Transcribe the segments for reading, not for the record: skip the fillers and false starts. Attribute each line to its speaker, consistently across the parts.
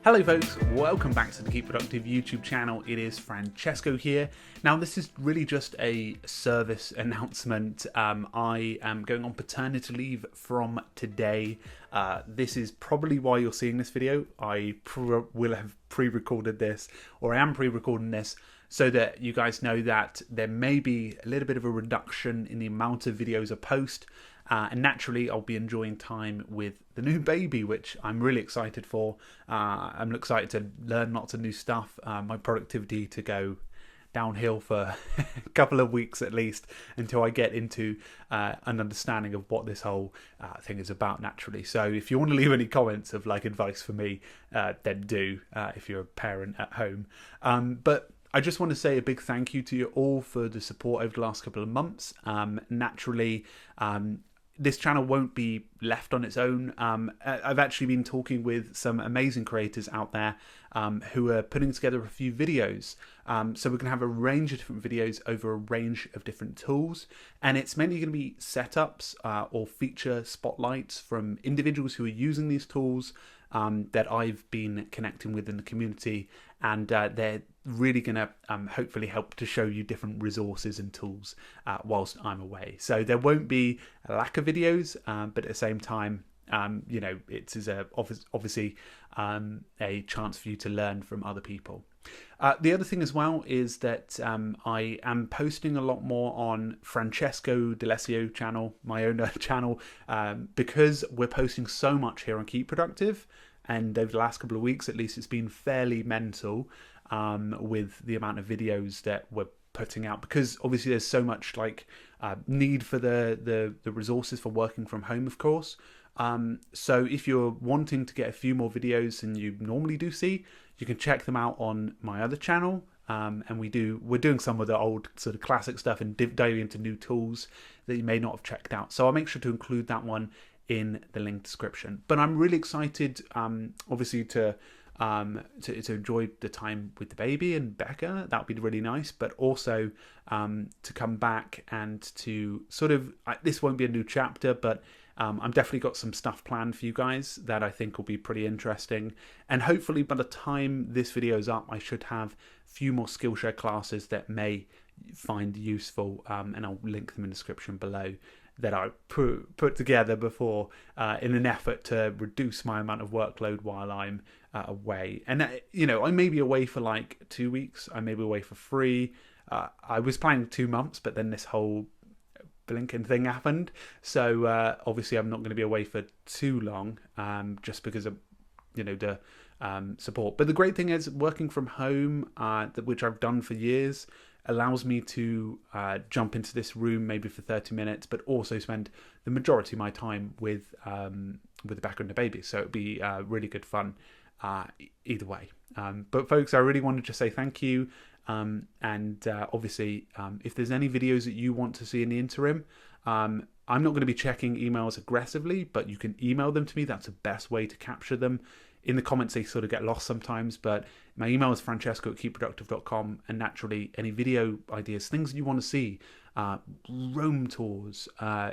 Speaker 1: Hello folks, welcome back to the Keep Productive YouTube channel. It is Francesco here. Now this is really just a service announcement. I am going on paternity leave from today. This is probably why you're seeing this video. I will have pre-recorded this, or I am pre-recording this, so that you guys know that there may be a little bit of a reduction in the amount of videos I post. And naturally, I'll be enjoying time with the new baby, which I'm really excited for. I'm excited to learn lots of new stuff. My productivity to go downhill for a couple of weeks at least until I get into an understanding of what this whole thing is about naturally. So if you want to leave any comments of like advice for me, then do if you're a parent at home. But I just want to say a big thank you to you all for the support over the last couple of months. Naturally, this channel won't be left on its own. I've actually been talking with some amazing creators out there who are putting together a few videos. So we're going to have a range of different videos over a range of different tools. And it's mainly going to be setups or feature spotlights from individuals who are using these tools that I've been connecting with in the community. And they're really going to hopefully help to show you different resources and tools whilst I'm away. So there won't be a lack of videos, but at the same time, you know, it is obviously a chance for you to learn from other people. The other thing as well is that I am posting a lot more on Francesco D'Alessio channel, my own channel, because we're posting so much here on Keep Productive. And over the last couple of weeks, at least, it's been fairly mental with the amount of videos that we're putting out, because obviously there's so much like need for the resources for working from home, of course. So if you're wanting to get a few more videos than you normally do see, you can check them out on my other channel. And we're doing some of the old sort of classic stuff and diving into new tools that you may not have checked out. So I'll make sure to include that one in the link description. But I'm really excited, obviously, to enjoy the time with the baby and Becca. That would be really nice. But also to come back and to sort of, this won't be a new chapter, but I'm definitely got some stuff planned for you guys that I think will be pretty interesting. And hopefully by the time this video is up, I should have a few more Skillshare classes that may find useful, and I'll link them in the description below, that I put together before in an effort to reduce my amount of workload while I'm away. And, you know, I may be away for like 2 weeks. I may be away for 3. I was planning 2 months, but then this whole blinking thing happened. So obviously I'm not going to be away for too long, just because of, you know, the support. But the great thing is working from home, which I've done for years, allows me to jump into this room maybe for 30 minutes, but also spend the majority of my time with the Becca and the baby. So it'd be really good fun either way. But folks, I really wanted to say thank you. And obviously, if there's any videos that you want to see in the interim, I'm not going to be checking emails aggressively, but you can email them to me. That's the best way to capture them. In the comments, they sort of get lost sometimes, but my email is francesco@keepproductive.com, and naturally, any video ideas, things that you want to see, Roam tours,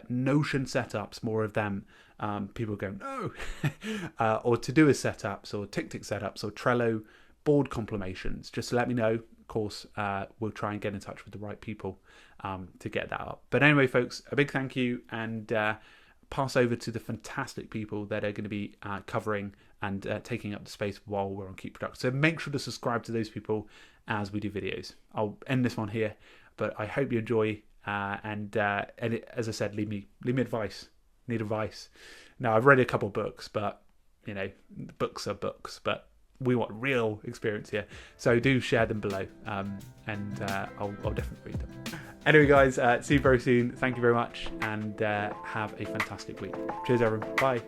Speaker 1: Notion setups, more of them. People go, no, or Todoist setups, or TickTick setups, or Trello board compilations. Just let me know. Of course, we'll try and get in touch with the right people to get that up. But anyway, folks, a big thank you, and pass over to the fantastic people that are going to be covering and taking up the space while we're on Keep Productive. So make sure to subscribe to those people as we do videos. I'll end this one here, but I hope you enjoy. And as I said, leave me advice. Need advice. Now, I've read a couple books, but you know, books are books. But we want real experience here. So do share them below, and I'll definitely read them. Anyway, guys, see you very soon. Thank you very much, and have a fantastic week. Cheers, everyone. Bye.